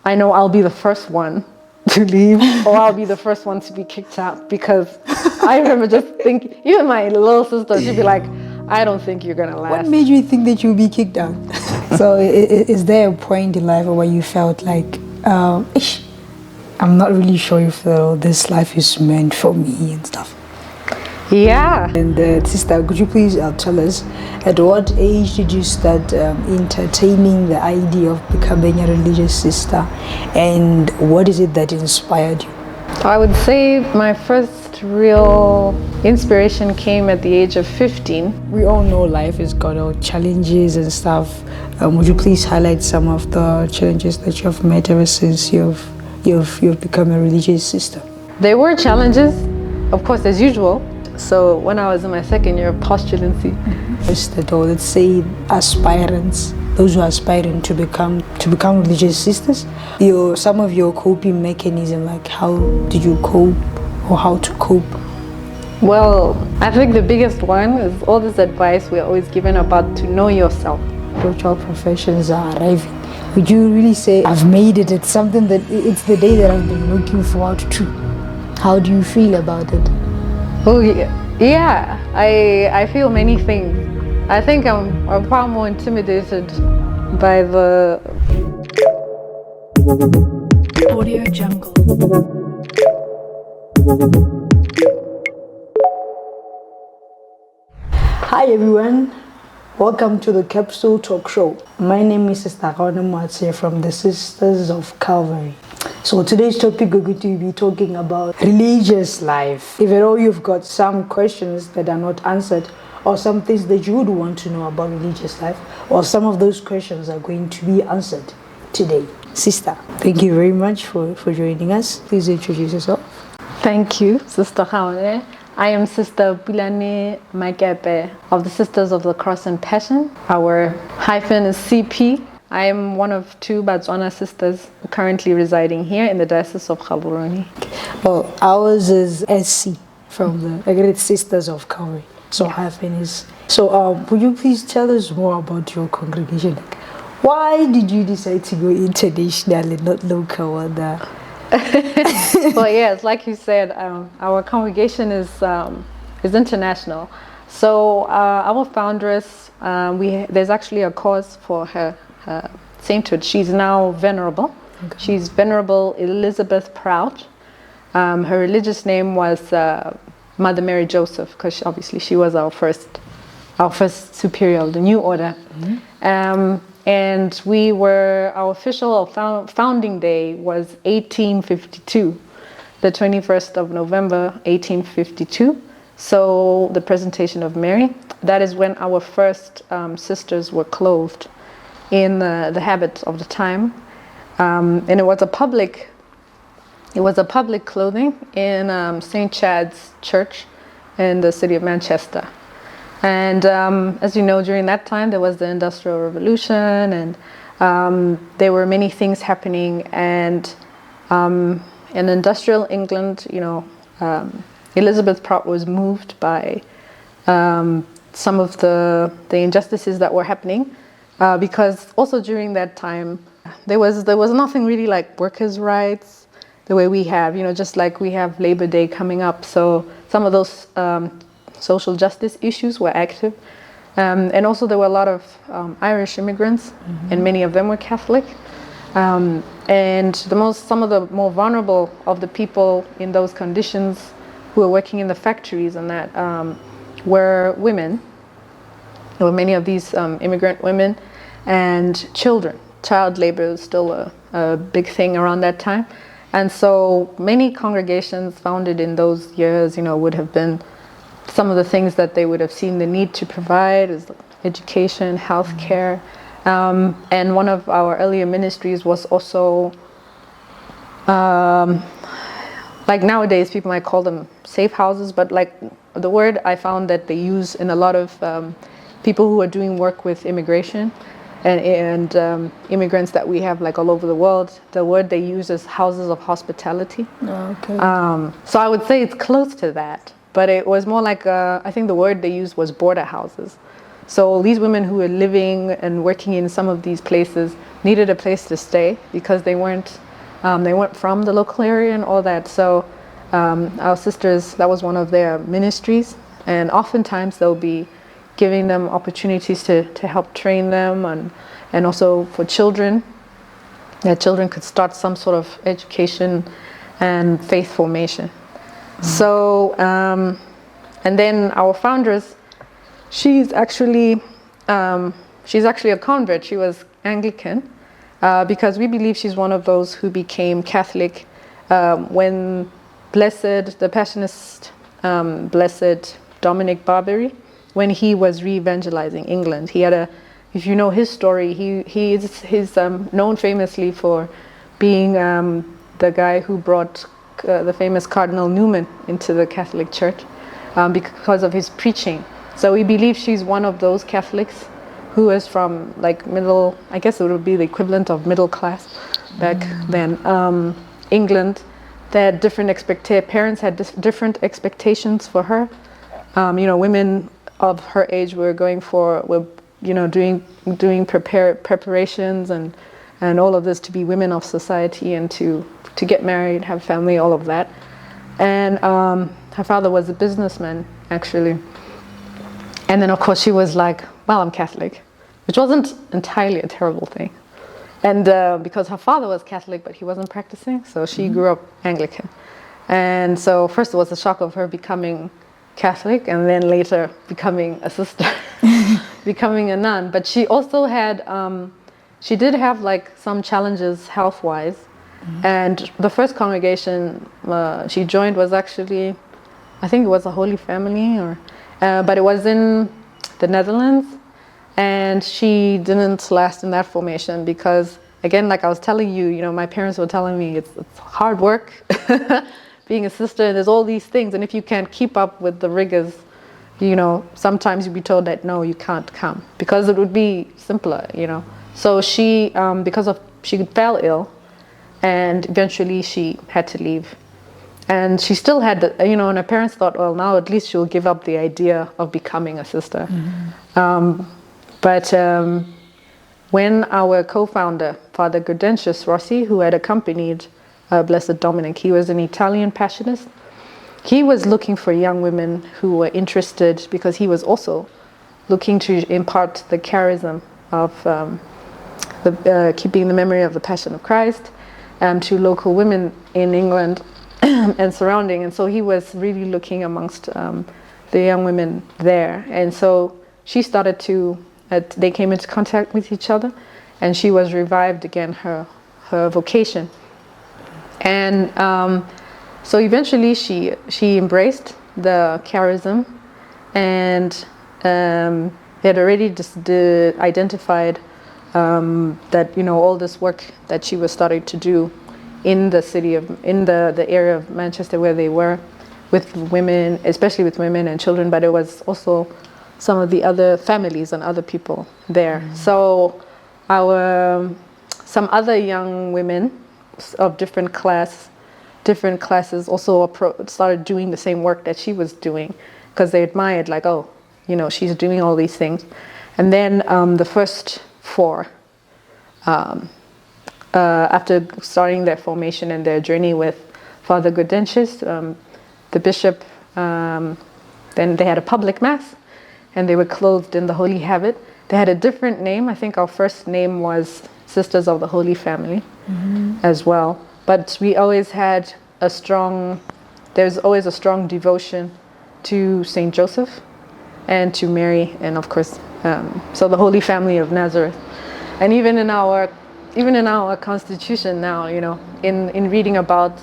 I know I'll be the first one to leave or I'll be the first one to be kicked out, because I remember just thinking, even my little sister, she'd be like, I don't think you're gonna last. What made you think that you'll be kicked out? So is there a point in life where you felt like, I'm not really sure if this life is meant for me and stuff? Yeah. And sister, could you please tell us, at what age did you start entertaining the idea of becoming a religious sister, and what is it that inspired you? I would say my first real inspiration came at the age of 15. We all know life has got challenges and stuff. Would you please highlight some of the challenges that you have met ever since you've become a religious sister? There were challenges, of course, as usual. So when I was in my second year of postulancy, let's say aspirants, those who are aspiring to become religious sisters, some of your coping mechanism, like how did you cope or how to cope? Well, I think the biggest one is all this advice we're always given about to know yourself. Spiritual professions are arriving. Would you really say, I've made it, it's something that, it's the day that I've been looking forward to? How do you feel about it? Oh yeah, I feel many things. I think I'm far more intimidated by the Audio Jungle. Hi everyone, welcome to the Capsule Talk Show. My name is Sister Pulane from the Sisters of Calvary. So today's topic, we're going to be talking about religious life. If at all you've got some questions that are not answered, or some things that you would want to know about religious life, or some of those questions are going to be answered today. Sister, thank you very much for joining us. Please introduce yourself. Thank you, Sister Pulane. I am Sister Pulane Makepe of the Sisters of the Cross and Passion. Our hyphen is CP. I am one of two Botswana sisters currently residing here in the Diocese of Calvary. Well, ours is SC from the Great Sisters of Calvary. So hyphen is. So would you please tell us more about your congregation? Like, why did you decide to go international and not local? Well, yes, like you said, our congregation is international. So our foundress, there's actually a cause for her sainthood. She's now venerable. Okay. She's Venerable Elizabeth Prout. Her religious name was Mother Mary Joseph, because obviously she was our first superior of the new order. Mm-hmm. And our official founding day was 1852, the 21st of November, 1852. So the presentation of Mary, that is when our first sisters were clothed in the habit of the time, and it was a public clothing in St. Chad's Church in the city of Manchester. And as you know, during that time there was the Industrial Revolution, and there were many things happening. And in industrial England, Elizabeth Prout was moved by some of the injustices that were happening. Because also during that time, there was nothing really like workers' rights the way we have, just like we have Labor Day coming up. So some of those social justice issues were active. And also there were a lot of Irish immigrants, mm-hmm. and many of them were Catholic. And some of the more vulnerable of the people in those conditions who were working in the factories and that were women. There were many of these immigrant women and children. Child labor was still a big thing around that time. And so many congregations founded in those years, would have been some of the things that they would have seen the need to provide is education, healthcare. And one of our earlier ministries was also, like nowadays people might call them safe houses, but like the word I found that they use in a lot of people who are doing work with immigration and immigrants that we have like all over the world, the word they use is houses of hospitality. Okay. So I would say it's close to that, but it was more like, I think the word they used was border houses. So these women who were living and working in some of these places needed a place to stay because they weren't from the local area and all that. So our sisters, that was one of their ministries, and oftentimes they'll be giving them opportunities to help train them, and also for children, that children could start some sort of education and faith formation. So, and then our foundress, she's actually a convert. She was Anglican, because we believe she's one of those who became Catholic when the Passionist, Blessed Dominic Barbary, when he was re-evangelizing England. He had if you know his story, he's known famously for being the guy who brought the famous Cardinal Newman into the Catholic Church because of his preaching. So we believe she's one of those Catholics who is from like middle, I guess it would be the equivalent of middle class back then, England. They had parents had different expectations for her. Women of her age were doing preparations and all of this to be women of society and to get married, have family, all of that. And her father was a businessman, actually. And then, of course, she was like, well, I'm Catholic, which wasn't entirely a terrible thing. And because her father was Catholic, but he wasn't practicing, so she grew up Anglican. And so first it was the shock of her becoming Catholic, and then later becoming a sister, becoming a nun. But she also she did have like some challenges health-wise. And the first congregation she joined was actually, I think it was the Holy Family, but it was in the Netherlands. And she didn't last in that formation because, again, like I was telling you, my parents were telling me it's hard work being a sister. There's all these things, and if you can't keep up with the rigors, sometimes you'd be told that no, you can't come because it would be simpler, So she, she fell ill, and eventually she had to leave. And she still had, and her parents thought, well, now at least she'll give up the idea of becoming a sister. But when our co-founder, Father Gaudentius Rossi, who had accompanied Blessed Dominic, he was an Italian Passionist. He was looking for young women who were interested, because he was also looking to impart the charism of keeping the memory of the Passion of Christ to local women in England and surrounding. And so he was really looking amongst the young women there. And so she started they came into contact with each other, and she was revived again, her vocation. And so eventually she embraced the charism, and they had already just identified that all this work that she was starting to do in the area of Manchester where they were, with women, especially with women and children, but it was also some of the other families and other people there. So some other young women of different classes also started doing the same work that she was doing, because they admired, like, oh, she's doing all these things. And then the first four, after starting their formation and their journey with Father Gaudentius, the bishop, then they had a public mass, and they were clothed in the holy habit. They had a different name. I think our first name was Sisters of the Holy Family as well. But we always had there's always a strong devotion to Saint Joseph and to Mary, and of course, so the Holy Family of Nazareth. And even in our constitution now, in reading about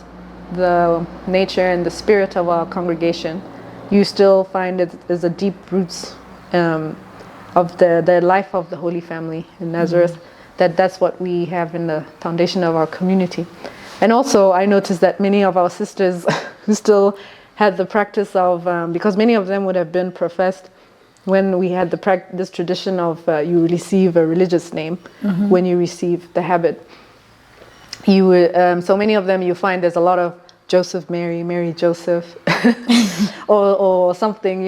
the nature and the spirit of our congregation, you still find there's a deep roots of the life of the Holy Family in Nazareth. That's what we have in the foundation of our community. And also, I noticed that many of our sisters who still had the practice of, because many of them would have been professed when we had this tradition of you receive a religious name when you receive the habit. You would, so many of them, you find there's a lot of Joseph Mary, Mary Joseph, or something,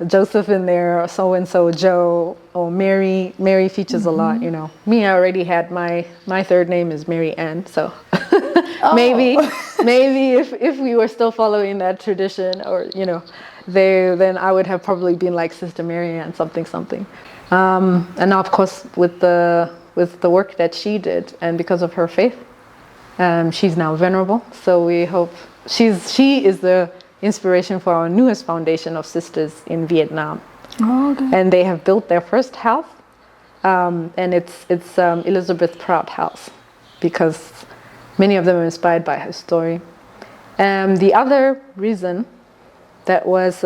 Joseph in there, or so and so Joe, or Mary. Mary features a lot, you know. Me, I already had my third name is Mary Ann, so maybe if we were still following that tradition, or you know, then I would have probably been like Sister Mary Ann something. And now, of course, with the work that she did, and because of her faith, she's now venerable. So we hope she is the inspiration for our newest foundation of sisters in Vietnam. Oh, okay. And they have built their first house, and it's Elizabeth Prout House, because many of them are inspired by her story. The other reason that was,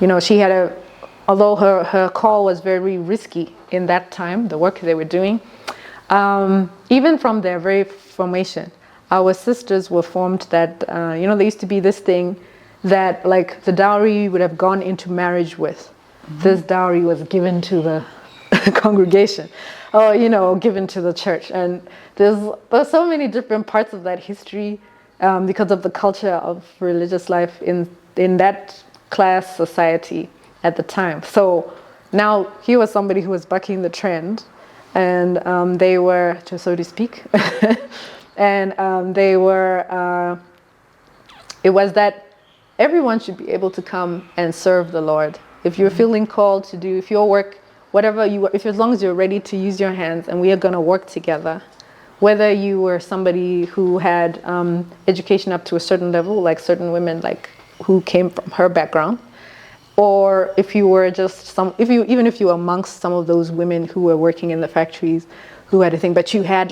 you know, she had although her call was very risky in that time, the work they were doing, even from their very formation, our sisters were formed that, you know, there used to be this thing that like the dowry would have gone into marriage with. This dowry was given to the congregation, or, you know, given to the church. And there's so many different parts of that history because of the culture of religious life in that class society at the time. So now he was somebody who was bucking the trend, and they were, so to speak, and they were, it was that everyone should be able to come and serve the Lord. If you're feeling called to do, if your work, whatever you, if as long as you're ready to use your hands, and we are going to work together, whether you were somebody who had education up to a certain level, like certain women, like who came from her background, or if you were just even if you were amongst some of those women who were working in the factories, who had a thing, but you had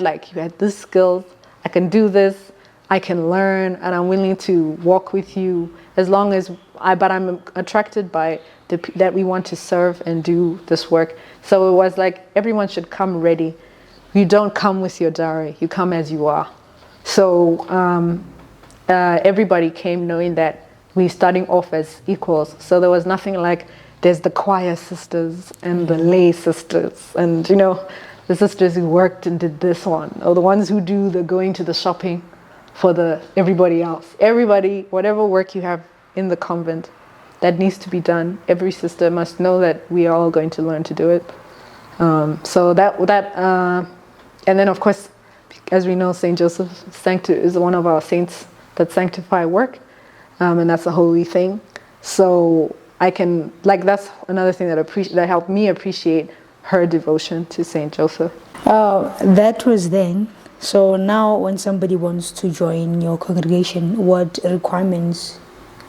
this skills, I can do this, I can learn, and I'm willing to walk with you as long as but I'm attracted by that we want to serve and do this work. So it was like everyone should come ready. You don't come with your dowry, you come as you are. So everybody came knowing that we're starting off as equals. So there was nothing like there's the choir sisters and the lay sisters, and you know, the sisters who worked and did this one, or the ones who do the going to the shopping for everybody else. Everybody, whatever work you have in the convent that needs to be done, every sister must know that we are all going to learn to do it. So that and then of course, as we know, Saint Joseph is one of our saints that sanctify work. And that's a holy thing. So I can, that's another thing that helped me appreciate her devotion to Saint Joseph. That was then. So now when somebody wants to join your congregation, what requirements,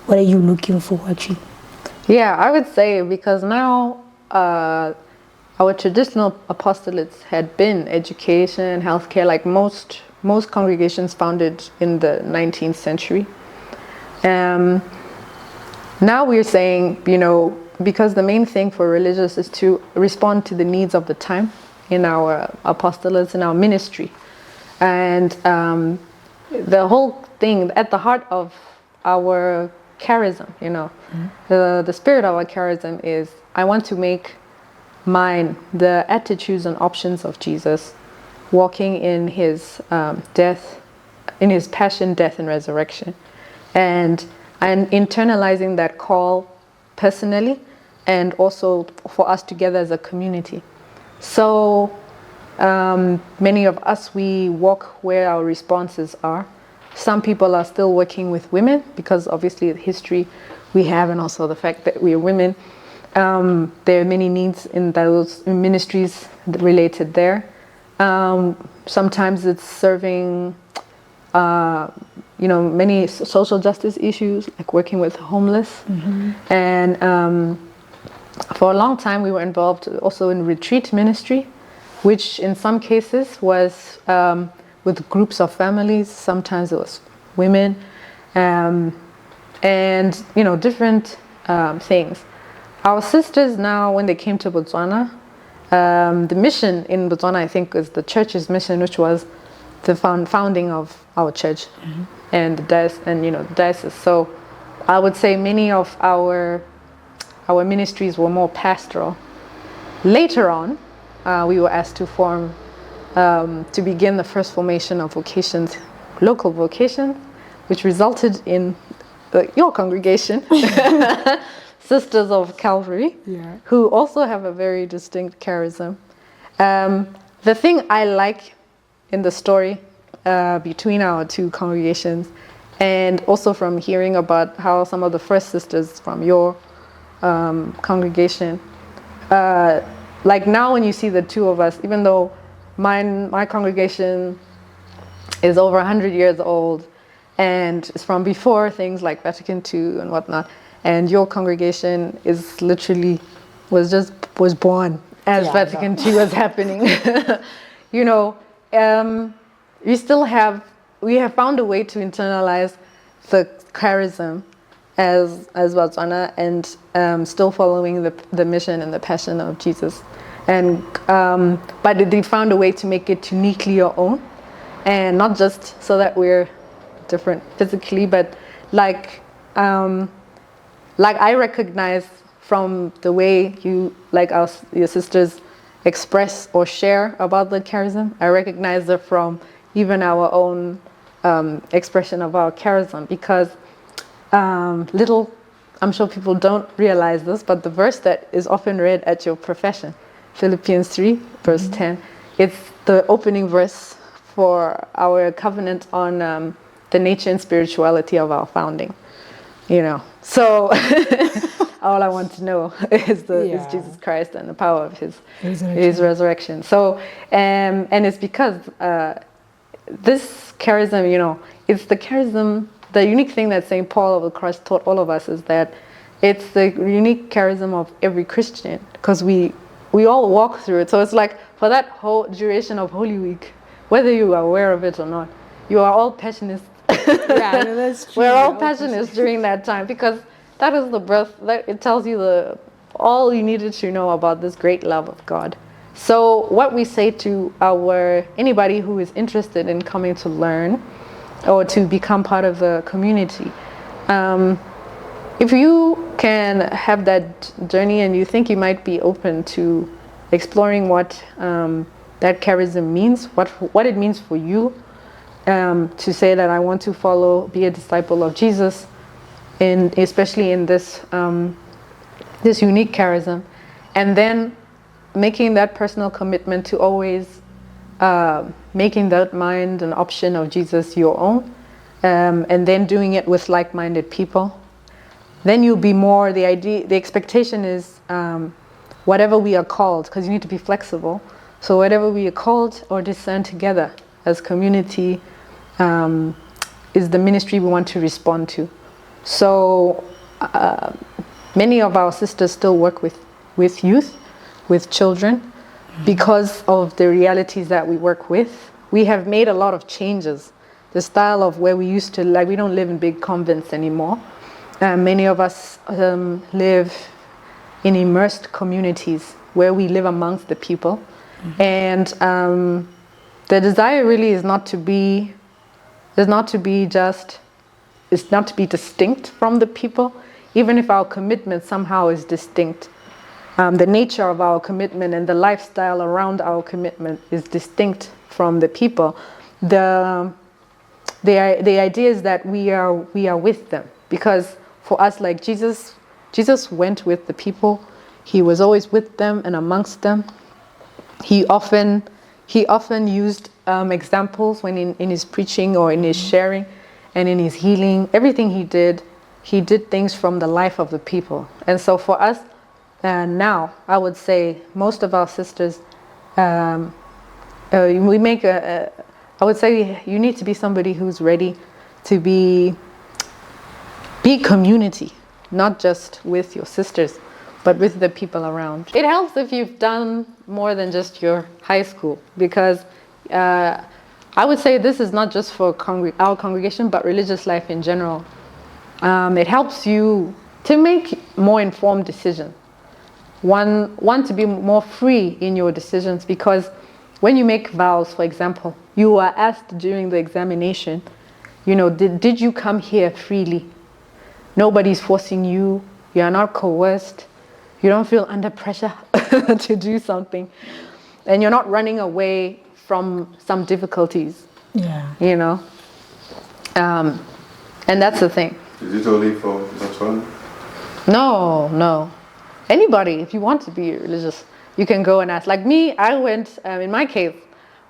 what are you looking for actually? Yeah, I would say, because now our traditional apostolates had been education, healthcare, like most congregations founded in the 19th century. Now we're saying, you know, because the main thing for religious is to respond to the needs of the time in our apostolates, in our ministry. And the whole thing at the heart of our charism, you know, the spirit of our charism is, I want to make mine the attitudes and options of Jesus, walking in his death, in his passion, death, and resurrection. And internalizing that call personally, and also for us together as a community. So many of us, we walk where our responses are. Some people are still working with women, because obviously the history we have, and also the fact that we are women. There are many needs in those ministries related there. Sometimes it's serving you know, many social justice issues, like working with homeless. And for a long time we were involved also in retreat ministry, which in some cases was with groups of families. Sometimes it was women, and you know, different things. Our sisters now, when they came to Botswana, the mission in Botswana, I think, is the church's mission, which was the founding of our church and the diocese. So I would say many of our ministries were more pastoral. Later on, we were asked to form, to begin the first formation of vocations, local vocations, which resulted in your congregation. sisters of Calvary, Yeah. who also have a very distinct charism. The thing I like in the story between our two congregations, and also from hearing about how some of the first sisters from your congregation, like now when you see the two of us, even though my congregation is over 100 years old and is from before things like Vatican II and whatnot, and your congregation is literally was born as Vatican II was happening. You know, we have found a way to internalize the charism as Botswana, and still following the mission and the passion of Jesus, and but they found a way to make it uniquely your own, and not just so that we're different physically, but like I recognize from the way you, like your sisters, express or share about the charism. I recognize it from even our own expression of our charism, because I'm sure people don't realize this, but the verse that is often read at your profession, Philippians 3, verse 10, it's the opening verse for our covenant on the nature and spirituality of our founding. You know, so all I want to know is Jesus Christ and the power of his resurrection. So, and it's because this charism, you know, it's the charism. The unique thing that St. Paul of the Cross taught all of us is that it's the unique charism of every Christian, because we all walk through it. So it's like for that whole duration of Holy Week, whether you are aware of it or not, you are all passionate. Yeah, that's true. We're all passionate during that time, because that is the birth. That it tells you all you needed to know about this great love of God. So what we say to anybody who is interested in coming to learn or to become part of the community, if you can have that journey and you think you might be open to exploring what that charism means, what it means for you, to say that I want to be a disciple of Jesus, especially in this unique charism, and then making that personal commitment to always making that mind and option of Jesus your own, and then doing it with like-minded people, then you'll be more, the expectation is whatever we are called, because you need to be flexible, so whatever we are called or discern together as community is the ministry we want to respond to. So many of our sisters still work with youth, with children, because of the realities that we work with. We have made a lot of changes. The style of where we used to, like, we don't live in big convents anymore. Many of us live in immersed communities where we live amongst the people. And the desire really is not to be distinct from the people, even if our commitment somehow is distinct. The nature of our commitment and the lifestyle around our commitment is distinct from the people. The idea is that we are with them, because for us, like Jesus went with the people. He was always with them and amongst them. He often used examples when in his preaching or in his sharing and in his healing. Everything he did things from the life of the people. And so for us now, I would say most of our sisters, we make I would say you need to be somebody who's ready to be community, not just with your sisters, but with the people around. It helps if you've done more than just your high school, because I would say this is not just for our congregation, but religious life in general. It helps you to make more informed decisions. One to be more free in your decisions, because when you make vows, for example, you are asked during the examination, you know, did you come here freely? Nobody's forcing you. You are not coerced. You don't feel under pressure to do something. And you're not running away from some difficulties. Yeah. You know? And that's the thing. Is it only for Botswana? No. Anybody, if you want to be religious, you can go and ask. Like me, I went, in my case,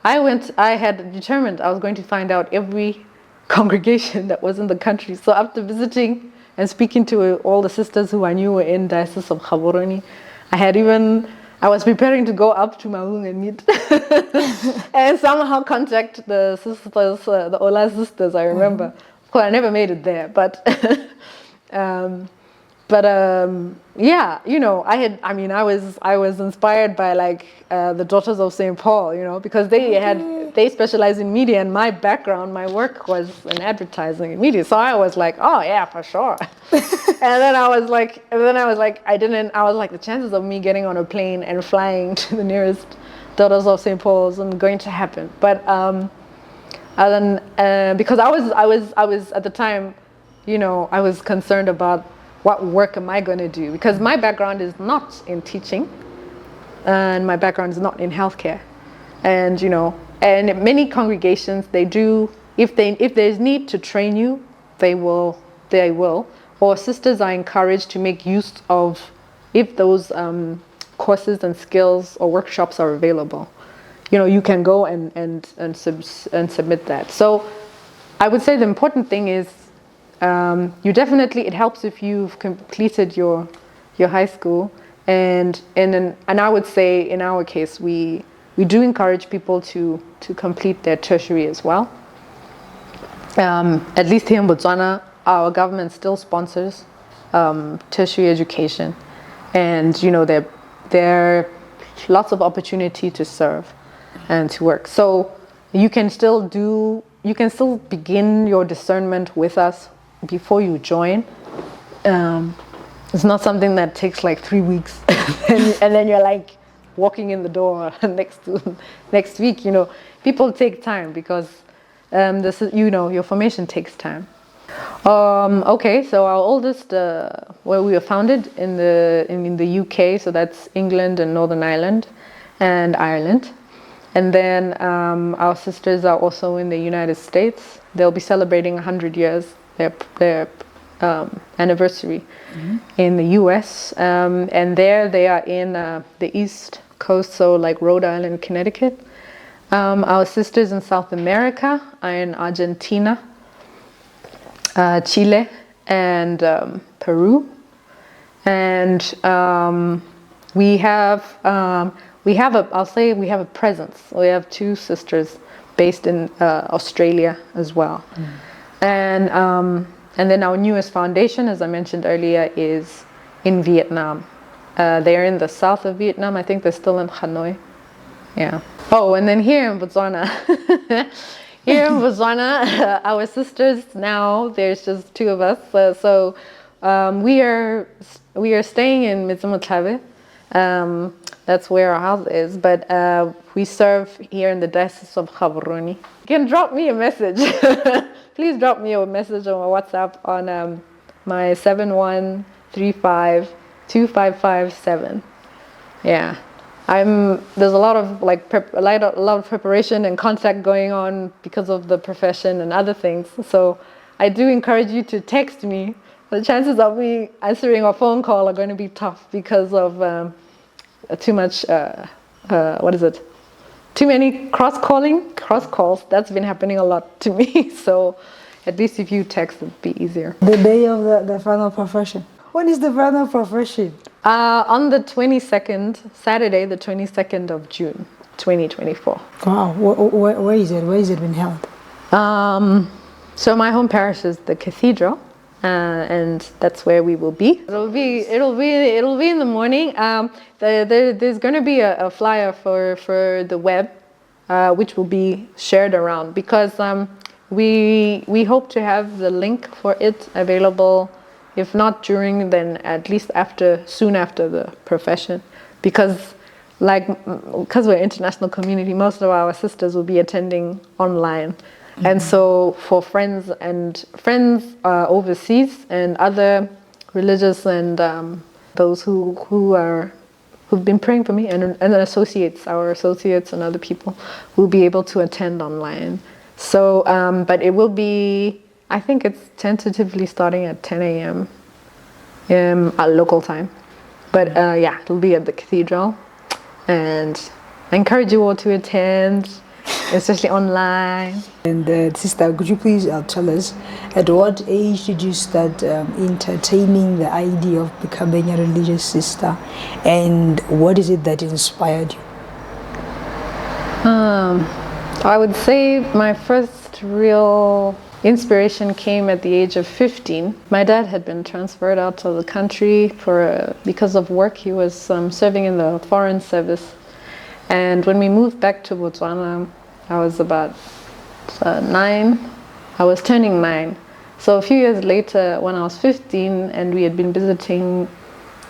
I had determined I was going to find out every congregation that was in the country. So after visiting and speaking to all the sisters who I knew were in Diocese of Gaborone, I was preparing to go up to Maung and meet and somehow contact the sisters, the Ola sisters, I remember. Of course, I never made it there, but yeah, I was inspired by the Daughters of St. Paul, because they specialize in media, and my work was in advertising and media. So I was like, oh yeah, for sure. and then I was like, the chances of me getting on a plane and flying to the nearest Daughters of St. Paul's isn't going to happen. But because I was at the time, I was concerned about what work am I going to do? Because my background is not in teaching, and my background is not in healthcare. And and many congregations, they do, if there's need to train you, they will. Or sisters are encouraged to make use of, if those courses and skills or workshops are available. You can go and submit that. So I would say the important thing is, it helps if you've completed your high school, and I would say in our case we do encourage people to complete their tertiary as well. At least here in Botswana, our government still sponsors tertiary education, and there are lots of opportunity to serve and to work. So you can still begin your discernment with us before you join. It's not something that takes 3 weeks and then you're walking in the door next week. People take time because this is, your formation takes time. Okay, so our oldest, we were founded in the UK, so that's England and Northern Ireland and Ireland. And then our sisters are also in the United States. They'll be celebrating 100 years, their anniversary in the US. And there they are in the East Coast, so Rhode Island, Connecticut. Our sisters in South America are in Argentina, Chile, and Peru. And we have a presence. We have 2 sisters based in Australia as well. And then our newest foundation, as I mentioned earlier, is in Vietnam. They're in the south of Vietnam. I think they're still in Hanoi. Yeah. Oh, and then here in Botswana, our sisters now, there's just 2 of us. So we are staying in Mitsumutlawe. That's where our house is, but we serve here in the Diocese of Gaborone. You can drop me a message. Please drop me a message on my WhatsApp on my 71352557. Yeah, there's a lot of preparation and contact going on because of the profession and other things. So I do encourage you to text me. The chances of me answering a phone call are going to be tough because of too much, too many cross calls. That's been happening a lot to me. So at least if you text, it'd be easier. The day of the final profession. When is the final profession? On the 22nd, Saturday, the 22nd of June, 2024. Wow, where is it? Where is it being held? So my home parish is the cathedral. And that's where we will be. It'll be in the morning. There's going to be a flyer for the web, which will be shared around, because we hope to have the link for it available, if not during, then at least soon after the profession, because we're international community, most of our sisters will be attending online. And so for friends overseas and other religious and those who've been praying for me and our associates and other people will be able to attend online. So, but it will be, I think it's tentatively starting at 10 a.m. at local time. But yeah, it'll be at the cathedral. And I encourage you all to attend, especially online. And sister, could you please tell us, at what age did you start entertaining the idea of becoming a religious sister, and what is it that inspired you? I would say my first real inspiration came at the age of 15. My dad had been transferred out of the country because of work. He was serving in the foreign service. And when we moved back to Botswana, I was about 9. I was turning 9. So a few years later, when I was 15 and we had been visiting,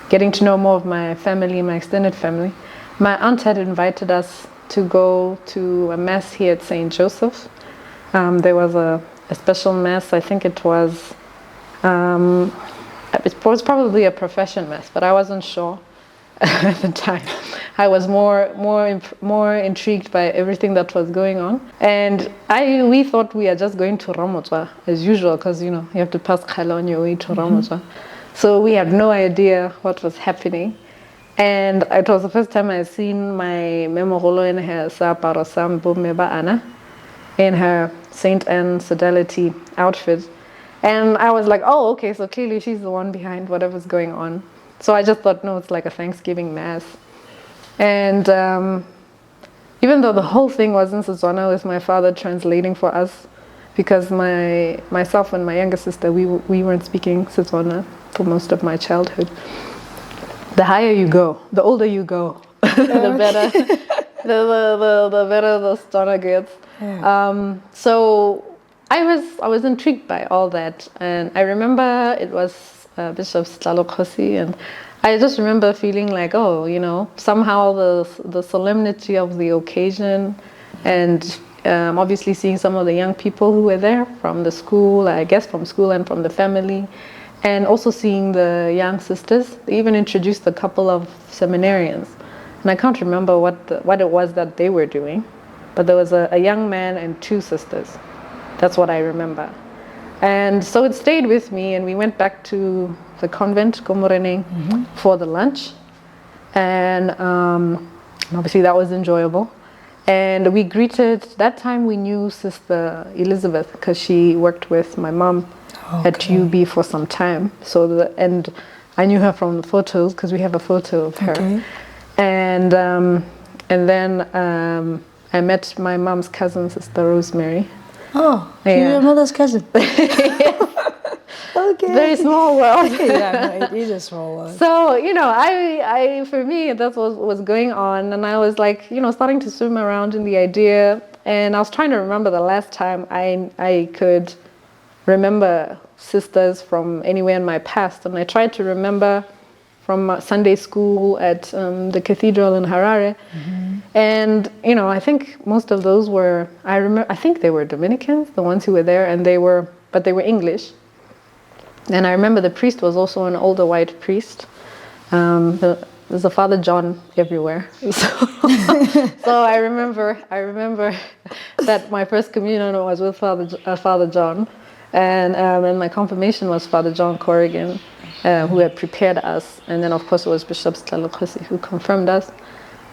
getting to know more of my family, my extended family, my aunt had invited us to go to a mass here at St. Joseph. There was a special mass. I think it was probably a profession mass, but I wasn't sure at the time. I was more intrigued by everything that was going on, and we thought we are just going to Ramotswa as usual, because you have to pass Khala on your way to Ramotswa. So we had no idea what was happening, and it was the first time I had seen my memorolo in her Saaparo Sambo Meba Anna in her Saint Anne Fidelity outfit, and I was like, oh, okay, so clearly she's the one behind whatever's going on. So I just thought, no, it's like a Thanksgiving mass. And even though the whole thing was in Setswana with my father translating for us, because myself and my younger sister, we weren't speaking Setswana for most of my childhood. The higher you go, the older you go, the better the better the Setswana gets. Yeah. So I was intrigued by all that, and I remember it was Bishop Kosi, and I just remember feeling like, oh, somehow the solemnity of the occasion, and obviously seeing some of the young people who were there from the school, I guess from school and from the family, and also seeing the young sisters. They even introduced a couple of seminarians, and I can't remember what it was that they were doing, but there was a young man and 2 sisters. That's what I remember. And so it stayed with me, and we went back to the convent, Komorene, for the lunch. And obviously that was enjoyable. And we that time we knew Sister Elizabeth, because she worked with my mom at UB for some time. And I knew her from the photos, because we have a photo of her. Okay. And then I met my mom's cousin, Sister Rosemary. Oh, yeah. You're your mother's cousin. Okay. Very small world. Yeah, no, it is a small world. So, I for me, that's what was going on. And I was like, starting to swim around in the idea. And I was trying to remember the last time I could remember sisters from anywhere in my past. And I tried to remember from Sunday school at the cathedral in Harare. And, I think most of those were, I think they were Dominicans, the ones who were there, but they were English. And I remember the priest was also an older white priest. There's a Father John everywhere. So I remember that my first communion was with Father John. And my confirmation was Father John Corrigan, who had prepared us. And then, of course, it was Bishop Kosi who confirmed us.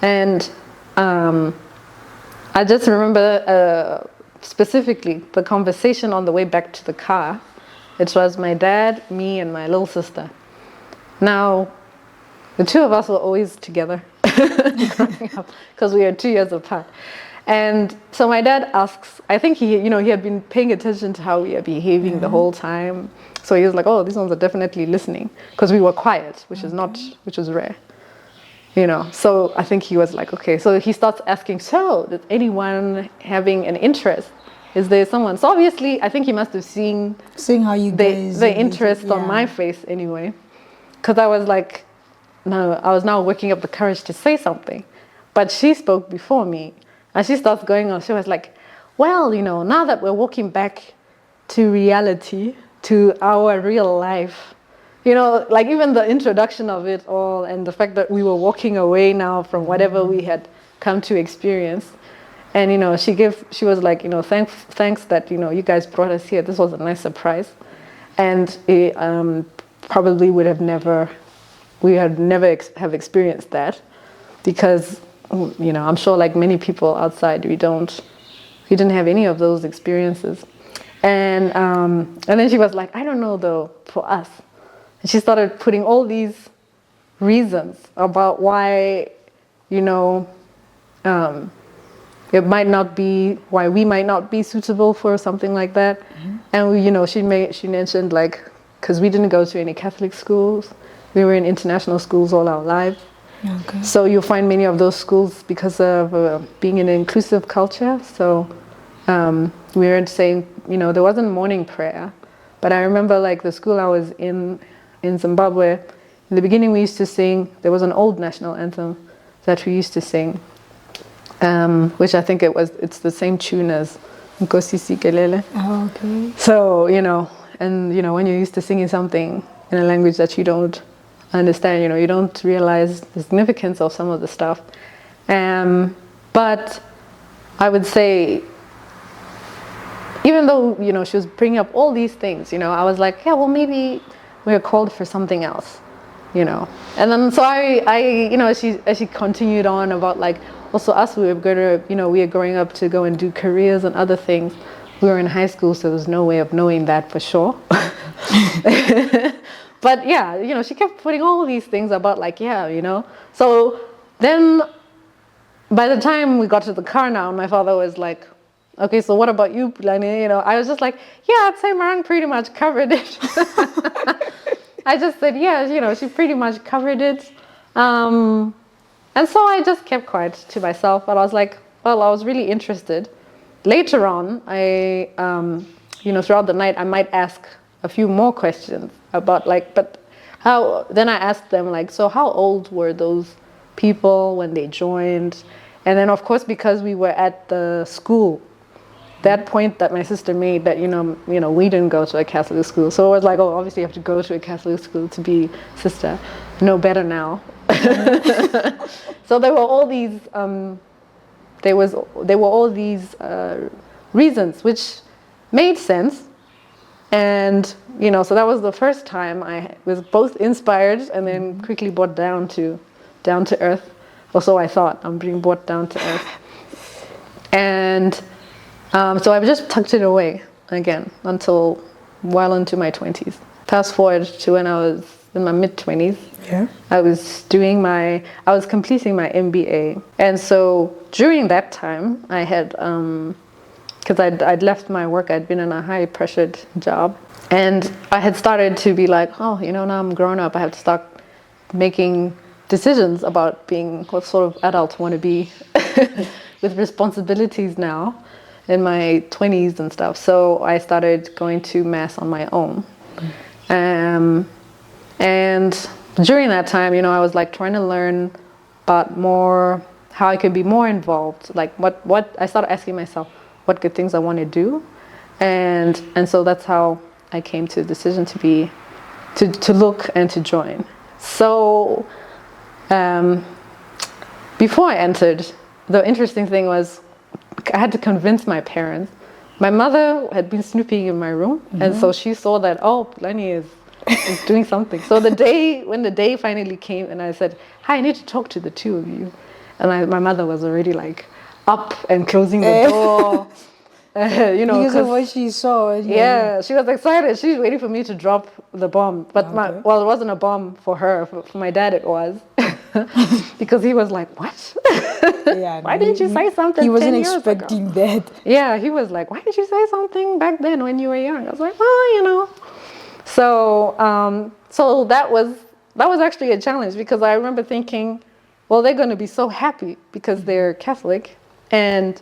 And I just remember specifically the conversation on the way back to the car. It was my dad, me, and my little sister. Now, the 2 of us were always together growing up, because we were 2 years apart. And so my dad asks, I think he had been paying attention to how we are behaving the whole time. So he was like, oh, these ones are definitely listening, because we were quiet, which was rare. So I think he was like, okay. So he starts asking, so is anyone having an interest? Is there someone? So obviously, I think he must have seen how you guys the interest on my face anyway, because I was like, no, I was now working up the courage to say something, but she spoke before me, and she starts going on. She was like, well, now that we're walking back to reality, to our real life, like even the introduction of it all, and the fact that we were walking away now from whatever we had come to experience. And, she was like, thanks that, you guys brought us here. This was a nice surprise. And probably we had never have experienced that, because, you know, I'm sure like many people outside, we didn't have any of those experiences. And then she was like, I don't know though, for us. And she started putting all these reasons about why, you know, it might not be, why we might not be suitable for something like that. Mm-hmm. And we, you know, she mentioned like, because we didn't go to any Catholic schools, we were in international schools all our lives. Okay. So you'll find many of those schools because of being an inclusive culture. So we were saying, you know, there wasn't morning prayer, but I remember like the school I was in Zimbabwe, in the beginning we used to sing, there was an old national anthem that we used to sing, which I think it's the same tune as Nkosi Sikelele. Oh, okay. So, you know, and you know, when you're used to singing something in a language that you don't understand, you know, you don't realize the significance of some of the stuff. But I would say, even though, you know, she was bringing up all these things, you know, I was like, yeah, well, maybe we're called for something else, you know. And then so I you know, as she continued on about like, also us, we were going to, you know, we are growing up to go and do careers and other things. We were in high school, so there was no way of knowing that for sure. But yeah, you know, she kept putting all these things about like, yeah, you know. So then by the time we got to the car now, my father was like, okay, so what about you, Pulane? You know, I was just like, yeah, I'd say Marang pretty much covered it. I just said, yeah, you know, she pretty much covered it. And so I just kept quiet to myself, but I was like, well, I was really interested. Later on, I, you know, throughout the night, I might ask a few more questions about like, but how, then I asked them like, so how old were those people when they joined? And then of course, because we were at the school, that point that my sister made that, you know, we didn't go to a Catholic school. So it was like, oh, obviously you have to go to a Catholic school to be sister. No better now. So there were all these, there were all these reasons which made sense. And, you know, so that was the first time I was both inspired and then quickly brought down to earth. Or so I thought, I'm being brought down to earth. And so I just tucked it away again until well into my 20s. Fast forward to when I was in my mid-20s. Yeah. I was completing my MBA. And so during that time, I had, because I'd left my work, I'd been in a high-pressured job. And I had started to be like, oh, you know, now I'm grown up, I have to start making decisions about being what sort of adult I want to be with responsibilities now in my 20s and stuff. So I started going to mass on my own. And during that time, you know, I was like trying to learn about more, how I could be more involved. Like what I started asking myself, what good things I want to do. And so that's how I came to the decision to look and to join. So before I entered, the interesting thing was I had to convince my parents. My mother had been snooping in my room, and so she saw that, oh, Pulane is doing something. So when the day finally came and I said, hi, I need to talk to the two of you. And my mother was already like up and closing the door. You know, because of what she saw. Yeah, she was excited. She was waiting for me to drop the bomb. But it wasn't a bomb for her. For my dad, it was. Because he was like, what? Yeah, why didn't you say something? He wasn't 10 years expecting ago? that. Yeah, he was like, why didn't you say something back then when you were young? I was like, oh, you know. So, so that was actually a challenge, because I remember thinking, well, they're going to be so happy because they're Catholic. And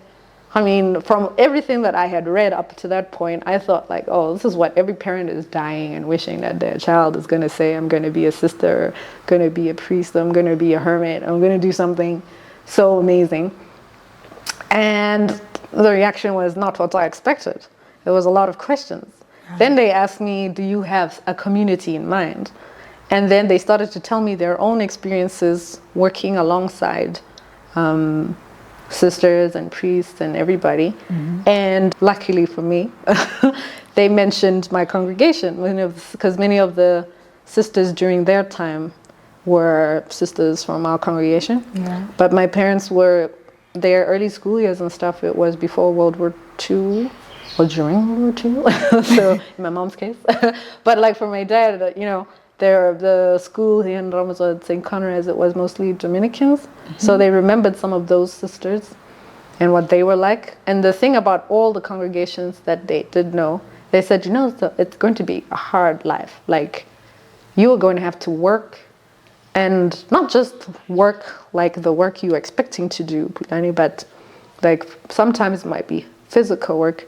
I mean, from everything that I had read up to that point, I thought like, oh, this is what every parent is dying and wishing that their child is going to say, I'm going to be a sister, going to be a priest, I'm going to be a hermit, I'm going to do something so amazing. And the reaction was not what I expected. There was a lot of questions. Then they asked me, do you have a community in mind? And then they started to tell me their own experiences working alongside sisters and priests and everybody. And luckily for me, they mentioned my congregation, because many of the sisters during their time were sisters from our congregation. Yeah. But my parents were, their early school years and stuff, it was before World War II or during World War II. So in my mom's case. But like for my dad, you know, the school here in Ramadan at St. Conrad's, it was mostly Dominicans. So they remembered some of those sisters and what they were like. And the thing about all the congregations that they did know, they said, you know, it's going to be a hard life. Like, you are going to have to work, and not just work like the work you're expecting to do, Pulane, but like sometimes it might be physical work,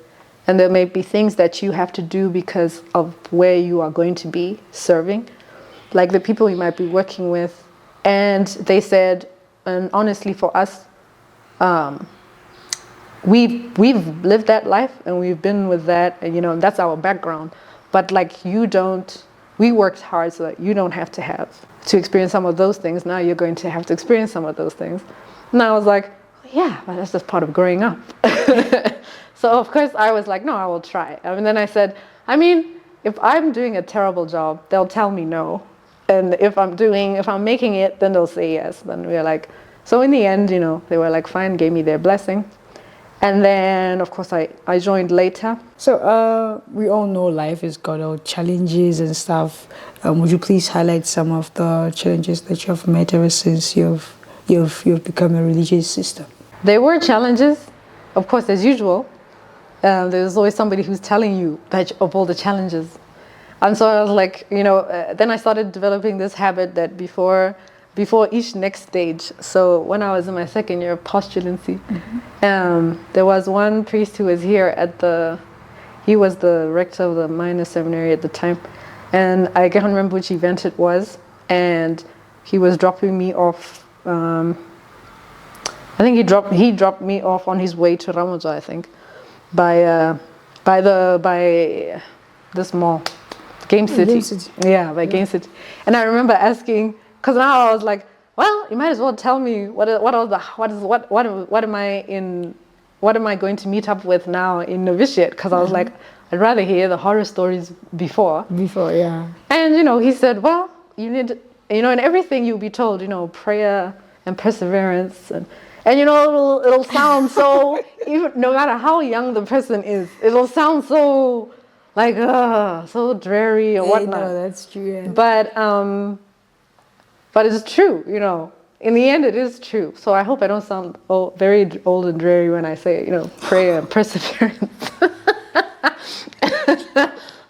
and there may be things that you have to do because of where you are going to be serving, like the people you might be working with. And they said, and honestly for us, we've lived that life and we've been with that, and you know, that's our background. But like, we worked hard so that you don't have to experience some of those things. Now you're going to have to experience some of those things. And I was like, yeah, but that's just part of growing up. So of course I was like, no, I will try. And then I said, I mean, if I'm doing a terrible job, they'll tell me no. And if I'm making it, then they'll say yes. Then we're like, so in the end, you know, they were like, fine, gave me their blessing. And then, of course, I joined later. So we all know life has got all challenges and stuff. Would you please highlight some of the challenges that you have met ever since you've become a religious sister? There were challenges, of course, as usual. There's always somebody who's telling you that of all the challenges. And so I was like, you know, then I started developing this habit that before each next stage, so when I was in my second year of postulancy, there was one priest who was here he was the rector of the minor seminary at the time, and I can't remember which event it was, and he was dropping me off, I think he dropped me off on his way to Ramoja, I think, by this mall, Game City. Game City. Yeah, by Game City. And I remember asking, because now I was like, well, you might as well tell me what am I going to meet up with now in novitiate? Because I was like, I'd rather hear the horror stories before. Before, yeah. And you know, he said, well, you need, you know, and everything you'll be told, you know, prayer and perseverance, and you know, it'll sound so, even no matter how young the person is, it'll sound so like so dreary or whatnot. No, that's true. Yeah. But it's true, you know. In the end, it is true. So I hope I don't sound very old and dreary when I say, you know, prayer and perseverance.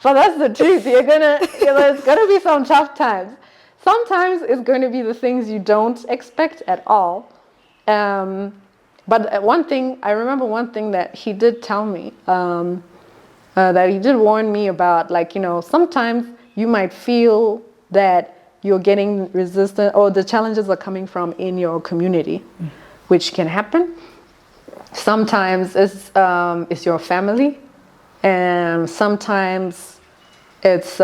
But that's the truth. There's gonna be some tough times. Sometimes it's going to be the things you don't expect at all. But one thing, I remember one thing that he did tell me, that he did warn me about, like, you know, sometimes you might feel that you're getting resistant, or the challenges are coming from in your community, which can happen. Sometimes it's your family, and sometimes it's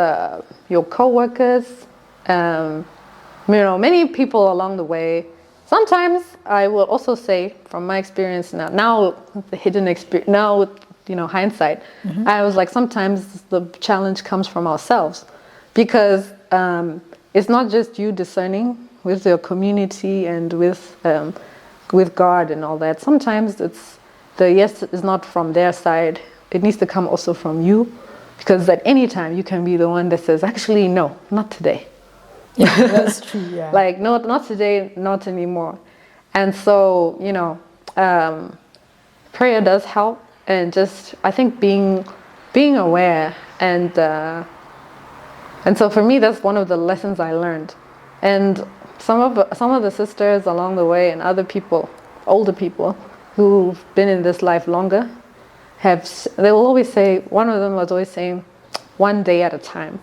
your co-workers, you know, many people along the way. Sometimes I will also say, from my experience now the hidden experience, now with, you know, hindsight, I was like, sometimes the challenge comes from ourselves, because it's not just you discerning with your community and with God and all that. Sometimes it's the yes is not from their side. It needs to come also from you, because at any time you can be the one that says, actually, no, not today. Yeah, that's true. Yeah. Like, no, not today, not anymore. And so, you know, prayer does help, and just, I think, being aware, and so for me, that's one of the lessons I learned. And some of the sisters along the way, and other people, older people who've been in this life longer, they will always say, one of them was always saying, one day at a time.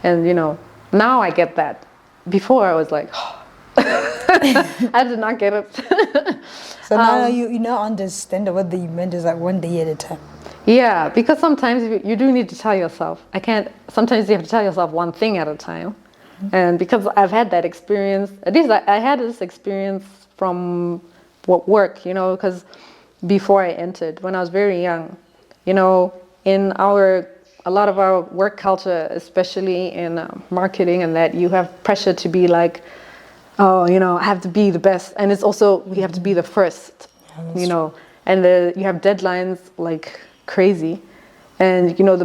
And you know, now I get that. Before I was like, oh. I did not get it. So now you now understand what they meant is like one day at a time. Yeah, because sometimes you do need to tell yourself. Sometimes you have to tell yourself one thing at a time. And because I've had that experience, at least I had this experience from work, you know, because before I entered, when I was very young, you know, in our a lot of our work culture, especially in marketing, and that you have pressure to be like, oh, you know, I have to be the best, and it's also we have to be the first, you know, and you have deadlines like crazy, and you know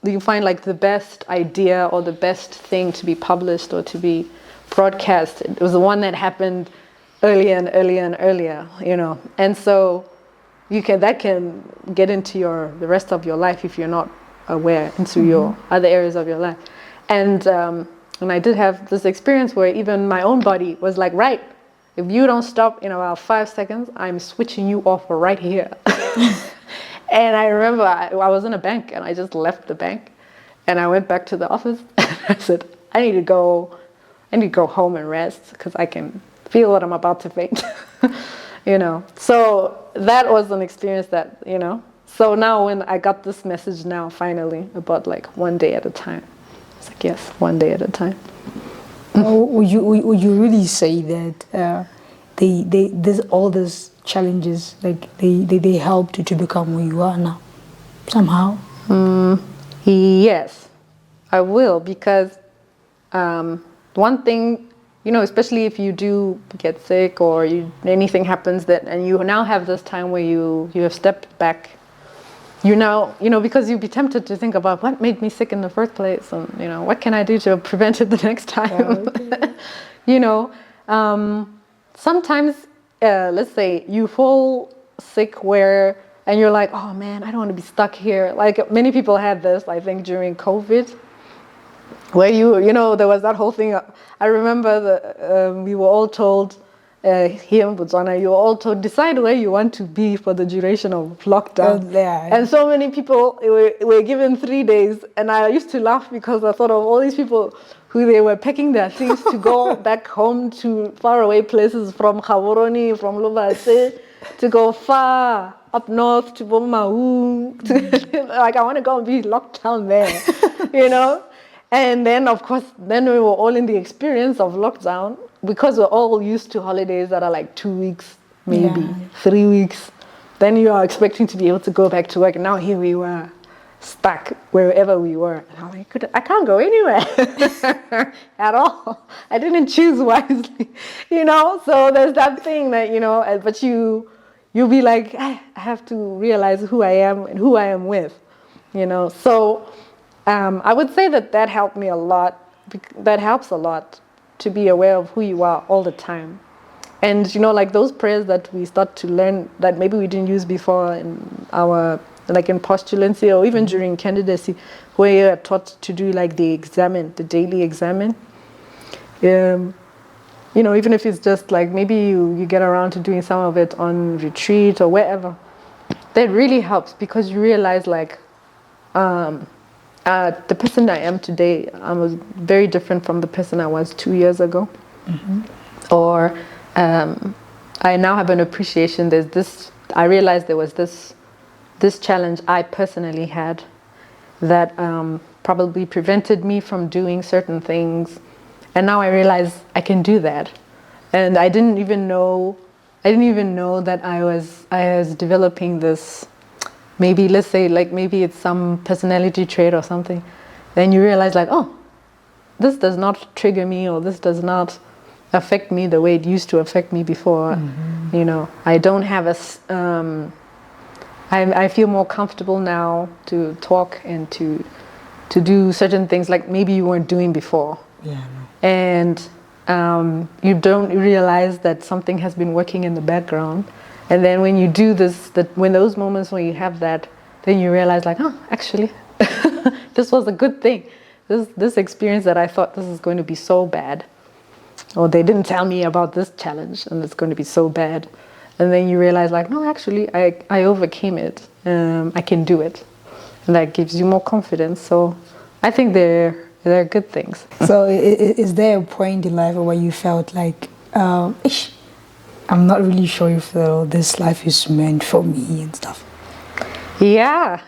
you find like the best idea or the best thing to be published or to be broadcast. It was the one that happened earlier and earlier and earlier, you know, and so that can get into the rest of your life if you're not aware into your other areas of your life. And I did have this experience where even my own body was like, right, if you don't stop in about 5 seconds, I'm switching you off right here. And I remember I was in a bank and I just left the bank and I went back to the office and I said, I need to go home and rest because I can feel what I'm about to faint. You know, so that was an experience that, you know, so now when I got this message now finally about like one day at a time, it's like, yes, one day at a time. Would you really say that all these challenges, like they helped you to become who you are now, somehow? Yes, I will, because one thing, you know, especially if you do get sick or anything happens and you now have this time where you have stepped back, you now, you know, because you'd be tempted to think about what made me sick in the first place, and you know, what can I do to prevent it the next time? Okay. You know, sometimes let's say you fall sick and you're like, oh man, I don't want to be stuck here. Like many people had this, I think, during COVID, where you know, there was that whole thing. I remember we were all told here in Botswana, you were all told, decide where you want to be for the duration of lockdown. And so many people were given 3 days, and I used to laugh because I thought of all these people who they were packing their things to go back home to faraway places, from Gaborone, from Lobatse, to go far up north to Bomahu. Like, I want to go and be locked down there, you know? And then, of course, then we were all in the experience of lockdown, because we're all used to holidays that are like 2 weeks, maybe 3 weeks. Then you are expecting to be able to go back to work. And now here we were, stuck wherever we were. And I'm like, I can't go anywhere at all. I didn't choose wisely, you know? So there's that thing that, you know, but you'll be like, I have to realize who I am and who I am with, you know? So I would say that helped me a lot. That helps a lot to be aware of who you are all the time. And, you know, like those prayers that we start to learn that maybe we didn't use before in our, like in postulancy or even during candidacy, where you're taught to do like the daily examen. You know, even if it's just like maybe you get around to doing some of it on retreat or wherever, that really helps, because you realize like, the person I am today, I was very different from the person I was 2 years ago. Or I now have an appreciation. I realized there was this challenge I personally had that probably prevented me from doing certain things. And now I realize I can do that. And I didn't even know that I was developing this. Maybe, let's say, like maybe it's some personality trait or something. Then you realize like, oh, this does not trigger me, or this does not affect me the way it used to affect me before. You know, I don't have I feel more comfortable now to talk and to do certain things like maybe you weren't doing before. Yeah. And you don't realize that something has been working in the background. And then when you do this, when those moments when you have that, then you realize like, oh, actually, this was a good thing. This experience that I thought this is going to be so bad, or they didn't tell me about this challenge and it's going to be so bad. And then you realize like, no, actually, I overcame it. I can do it. And that gives you more confidence. So I think they're good things. So is there a point in life where you felt like, I'm not really sure if this life is meant for me and stuff? Yeah,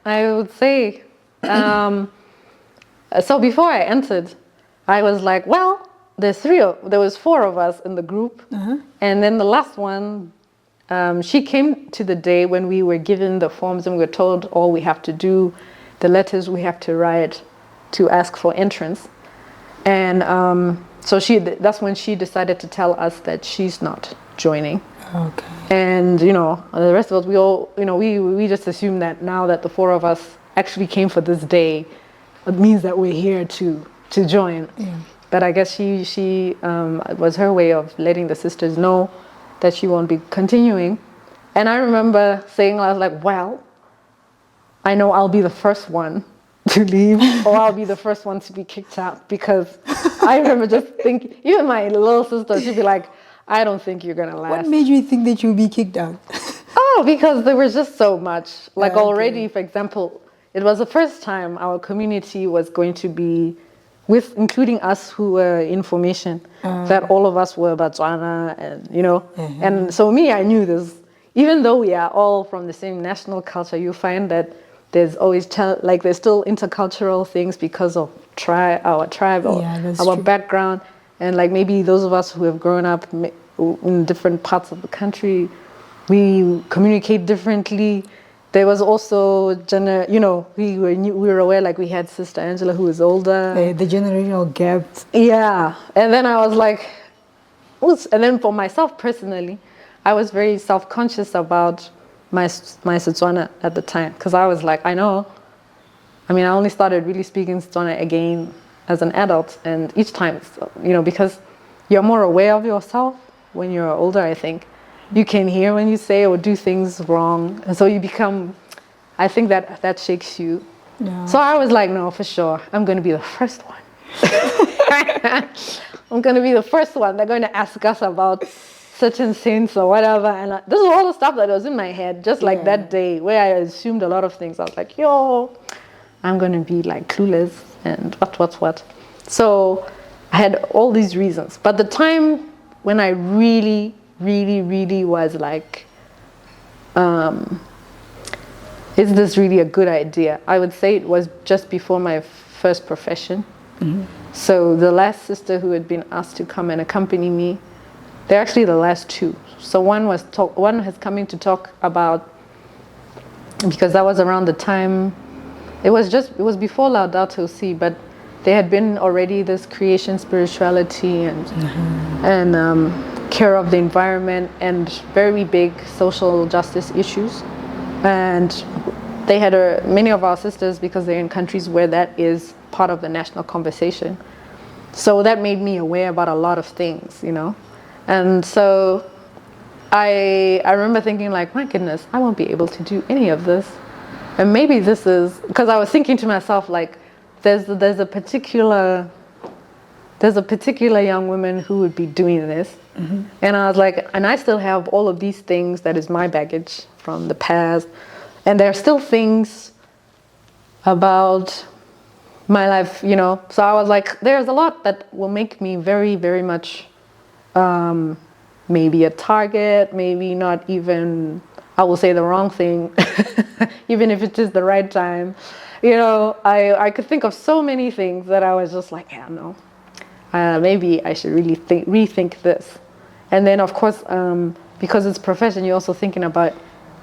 I would say. So before I entered, I was like, well, there was 4 of us in the group. And then the last one, she came to the day when we were given the forms and we were told all we have to do the letters we have to write to ask for entrance. And so that's when she decided to tell us that she's not joining. Okay. And, you know, the rest of us, we all, you know, we just assumed that now that the four of us actually came for this day, it means that we're here to join. Yeah. But I guess she it was her way of letting the sisters know that she won't be continuing. And I remember saying, I was like, well, I know I'll be the first one to leave, or I'll be the first one to be kicked out, because I remember just thinking, even my little sister, she'd be like, I don't think you're gonna last. What made you think that you'll be kicked out? Oh, because there was just so much. Like Okay. already, for example, it was the first time our community was going to be with, including us who were in formation, that all of us were Botswana, and you know, and so me, I knew this. Even though we are all from the same national culture, you find that there's always there's still intercultural things because of our tribe or that's our true. background, and like maybe those of us who have grown up in different parts of the country, we communicate differently. There was also, you know, we were aware, like we had Sister Angela who was older. The generational gap. Yeah, and then I was like, and then for myself personally, I was very self-conscious about my Setswana at the time, because I was like, I only started really speaking Setswana again as an adult, and each time, you know, because you're more aware of yourself when you're older, I think. You can hear when you say or do things wrong, and so you become, I think that shakes you. Yeah. So I was like, no, for sure, I'm going to be the first one. I'm going to be the first one. They're going to ask us about certain sins or whatever, and this is all the stuff that was in my head, just like that day where I assumed a lot of things. I was like, I'm going to be like clueless and what. So I had all these reasons, but the time when I really was like, is this really a good idea? I would say it was just before my first profession. Mm-hmm. So the last sister who had been asked to come and accompany me, they're actually the last two. So one was coming to talk about, because that was around the time, it was before Laudato Si, but there had been already this creation spirituality and care of the environment and very big social justice issues. And they had many of our sisters, because they're in countries where that is part of the national conversation. So that made me aware about a lot of things, you know. And so I remember thinking like, my goodness, I won't be able to do any of this. And maybe this is, because I was thinking to myself, like, there's a particular young woman who would be doing this. Mm-hmm. And I was like, and I still have all of these things that is my baggage from the past. And there are still things about my life, you know. So I was like, there's a lot that will make me very, very much maybe a target, maybe not even, I will say the wrong thing, even if it is the right time. You know, I could think of so many things that I was just like, yeah, no. Maybe I should really rethink this. And then, of course, because it's profession, you're also thinking about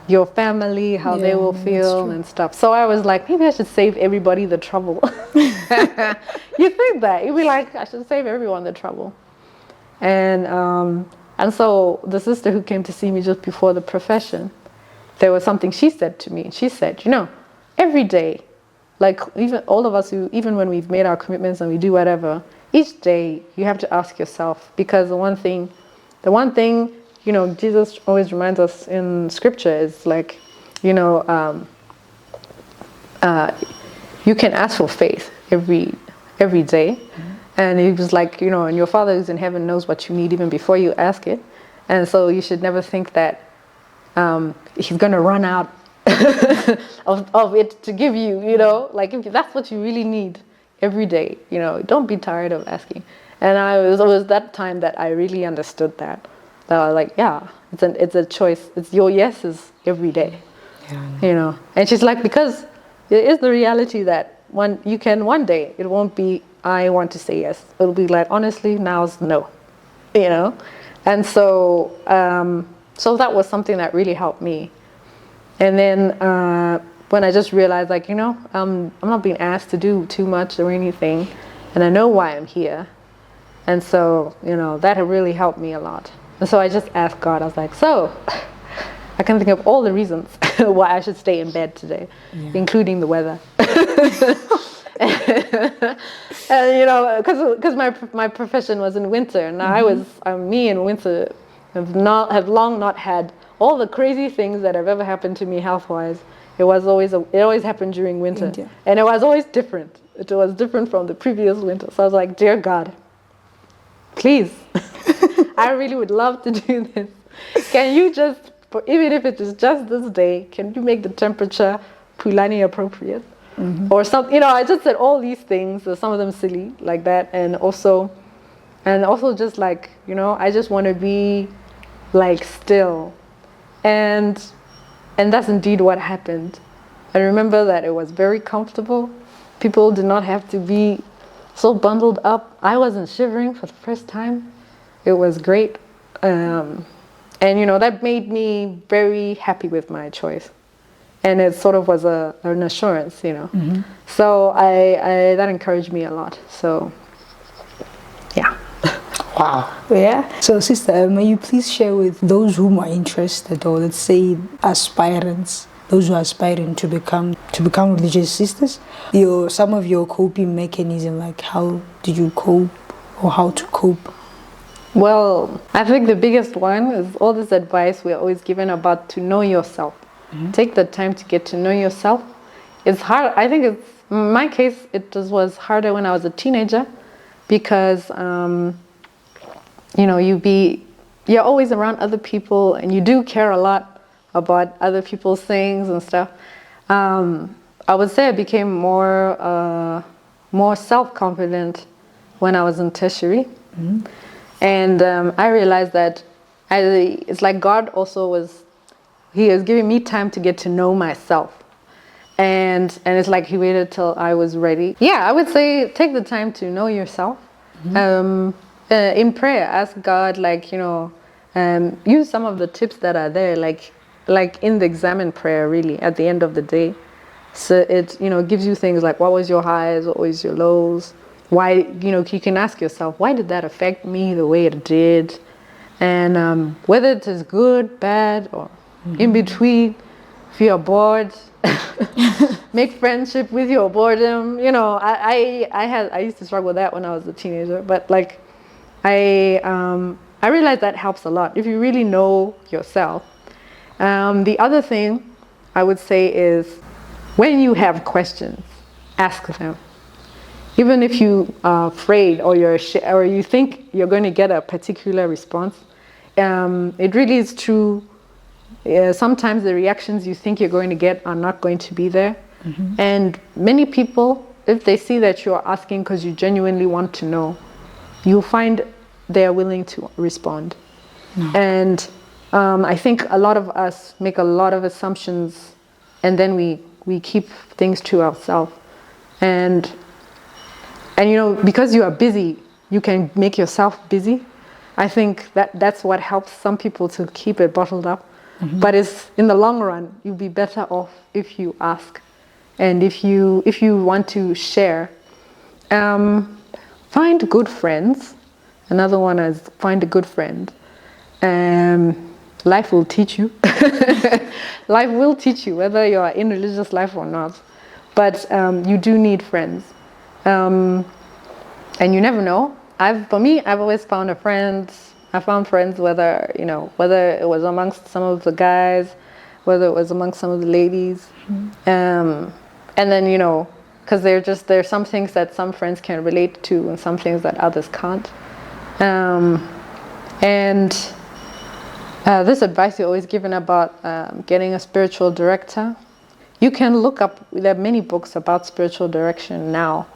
your family, how they will feel and stuff. So I was like, maybe I should save everybody the trouble. You think that? You'd be like, I should save everyone the trouble. And so the sister who came to see me just before the profession, there was something she said to me. She said, you know, every day, like even all of us who, even when we've made our commitments and we do whatever, each day you have to ask yourself, because the one thing, you know, Jesus always reminds us in scripture is like, you know, you can ask for faith every day. Mm-hmm. And he was like, you know, and your Father who's in heaven knows what you need even before you ask it. And so you should never think that he's going to run out of it to give you, you know, like if that's what you really need every day, you know, don't be tired of asking. And it was that time that I really understood that I was like, yeah, it's a choice. It's your yeses every day, you know. And she's like, because it is the reality that one day, it won't be, I want to say yes. It'll be like, honestly, now's no, you know. And so, so that was something that really helped me. And then when I just realized, like, I'm not being asked to do too much or anything, and I know why I'm here. And so, that really helped me a lot. And so I just asked God, I was like, so I can think of all the reasons why I should stay in bed today, including the weather. And because my profession was in winter, and me in winter have long not had all the crazy things that have ever happened to me health-wise. It always happened during winter, and it was always different. It was different from the previous winter. So I was like, dear God, please, I really would love to do this. Can you just, even if it is just this day, can you make the temperature Pulane appropriate? Or something, I just said all these things, some of them silly like that, and also just like, I just want to be like still, and that's indeed what happened. I remember that it was very comfortable. People did not have to be so bundled up. I wasn't shivering for the first time. It was great, and that made me very happy with my choice. And it sort of was an assurance, So that encouraged me a lot. So, yeah. Wow. Yeah. So, Sister, may you please share with those whom are interested, or let's say aspirants, those who are aspiring to become religious sisters, some of your coping mechanism, like how do you cope or how to cope? Well, I think the biggest one is all this advice we're always given about to know yourself. Take the time to get to know yourself. It's hard. I think in my case, it just was harder when I was a teenager because, you're always around other people and you do care a lot about other people's things and stuff. I would say I became more self-confident when I was in tertiary. And I realized that it's like God also He is giving me time to get to know myself. And it's like He waited till I was ready. Yeah, I would say take the time to know yourself. In prayer, ask God, use some of the tips that are there, like in the examine prayer, really, at the end of the day. So it, gives you things like, what was your highs, what was your lows? Why, you can ask yourself, why did that affect me the way it did? And whether it is good, bad, or in between, if you're bored, make friendship with your boredom. I used to struggle with that when I was a teenager, but I realized that helps a lot if you really know yourself. The other thing I would say is when you have questions, ask them. Even if you are afraid or you think you're going to get a particular response, it really is true. Sometimes the reactions you think you're going to get are not going to be there. And many people, if they see that you're asking because you genuinely want to know, you'll find they're willing to respond. And I think a lot of us make a lot of assumptions and then we keep things to ourselves. And because you are busy, you can make yourself busy. I think that's what helps some people to keep it bottled up. But it's in the long run, you'll be better off if you ask, and if you want to share. Find good friends. Another one is find a good friend. Life will teach you. Life will teach you whether you are in religious life or not. But you do need friends, and you never know. I've always found a friend. I found friends whether it was amongst some of the guys, whether it was amongst some of the ladies, and then because there's some things that some friends can relate to and some things that others can't. And this advice you're always given about getting a spiritual director. You can look up. There are many books about spiritual direction now.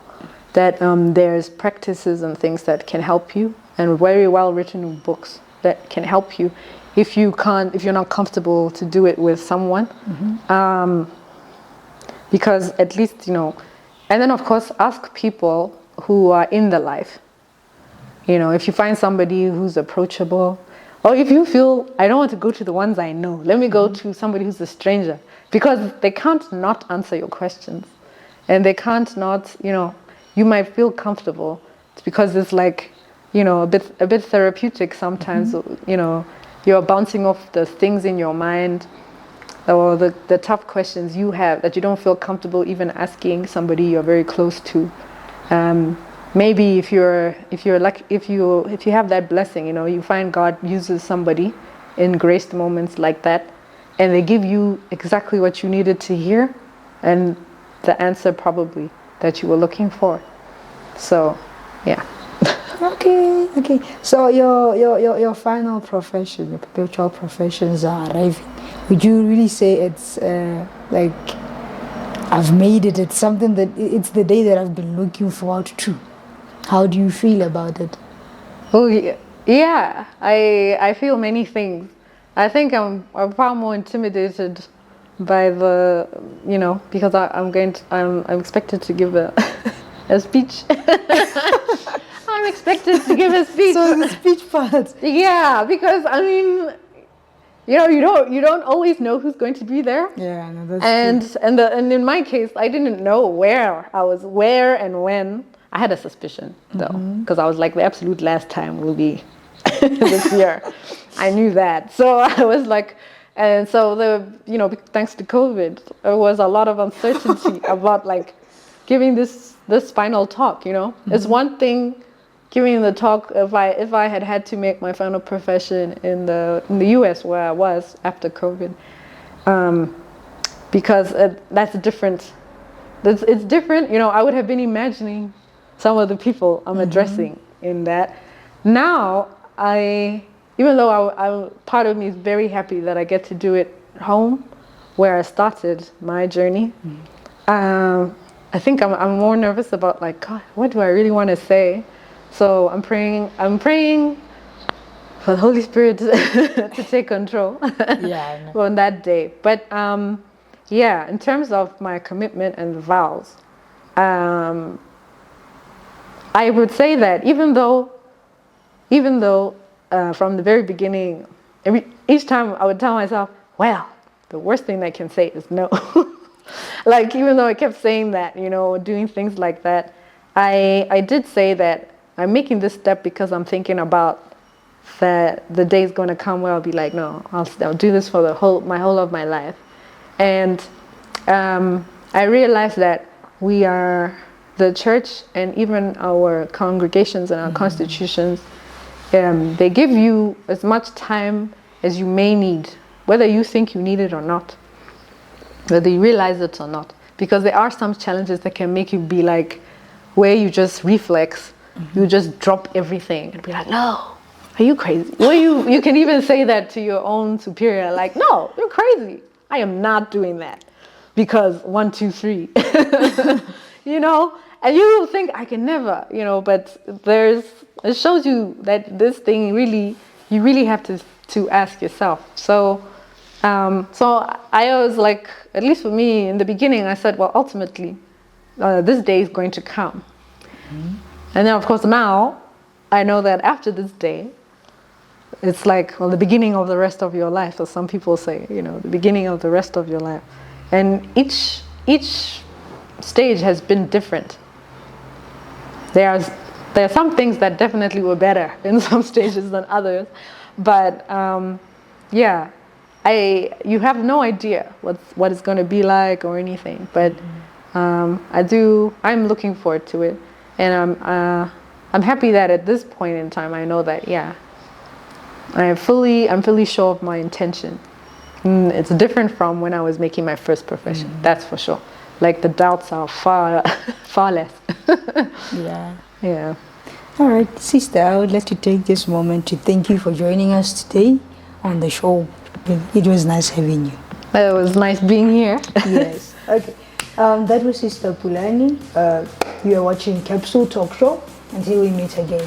That there's practices and things that can help you, and very well written books that can help you if you're not comfortable to do it with someone. Because at least and then of course ask people who are in the life. If you find somebody who's approachable, or if you feel I don't want to go to the ones I know, let me go to somebody who's a stranger. because they can't not answer your questions, and they can't not, you might feel comfortable because it's like, a bit therapeutic sometimes. You're bouncing off the things in your mind, or the tough questions you have that you don't feel comfortable even asking somebody you're very close to. Maybe if you have that blessing, you find God uses somebody in graced moments like that, and they give you exactly what you needed to hear, and the answer probably that you were looking for. So, yeah. Okay. So your final profession, your perpetual professions are arriving. Would you really say it's like I've made it? It's something that it's the day that I've been looking forward to. How do you feel about it? Oh yeah. I feel many things. I think I'm far more intimidated by because I'm expected to give a speech. I'm expected to give a speech. So the speech part. Yeah, because you don't always know who's going to be there. Yeah, no, that's true. And in my case, I didn't know where and when. I had a suspicion though, because I was like, the absolute last time will be this year. I knew that, so I was like, and so thanks to COVID, there was a lot of uncertainty about like giving this final talk. It's one thing giving the talk if I had to make my final profession in the US where I was after COVID, because that's different. It's different. I would have been imagining some of the people I'm addressing in that. Now even though I part of me is very happy that I get to do it home, where I started my journey. I think I'm more nervous about like, God, what do I really want to say? So I'm praying for the Holy Spirit to take control on that day. But in terms of my commitment and the vows, I would say that even though from the very beginning, each time I would tell myself, well, the worst thing I can say is no. Like, even though I kept saying that, doing things like that, I did say that I'm making this step because I'm thinking about that the day is going to come where I'll be like, no, I'll do this for my whole of my life. And I realized that we are the church, and even our congregations and our constitutions, they give you as much time as you may need, whether you think you need it or not, whether you realize it or not, because there are some challenges that can make you be like, where you just reflex, you just drop everything and be like, no, are you crazy? Well, you can even say that to your own superior, like, no, you're crazy. I am not doing that because 1, 2, 3, and you think I can never, but it shows you that this thing you really have to ask yourself. So I always like, at least for me in the beginning, I said, well, ultimately, this day is going to come. And then of course now I know that after this day, it's like, well, the beginning of the rest of your life, as some people say, the beginning of the rest of your life. And each stage has been different. There are some things that definitely were better in some stages than others, but you have no idea what it's going to be like or anything. But I'm looking forward to it, and I'm happy that at this point in time I know that I'm fully sure of my intention. It's different from when I was making my first profession. That's for sure. Like the doubts are far less. Yeah. All right, sister, I would like to take this moment to thank you for joining us today on the show. It was nice having you. It was nice being here. Yes. Okay. That was Sister Pulane. You are watching Capsule Talk Show. Until we meet again.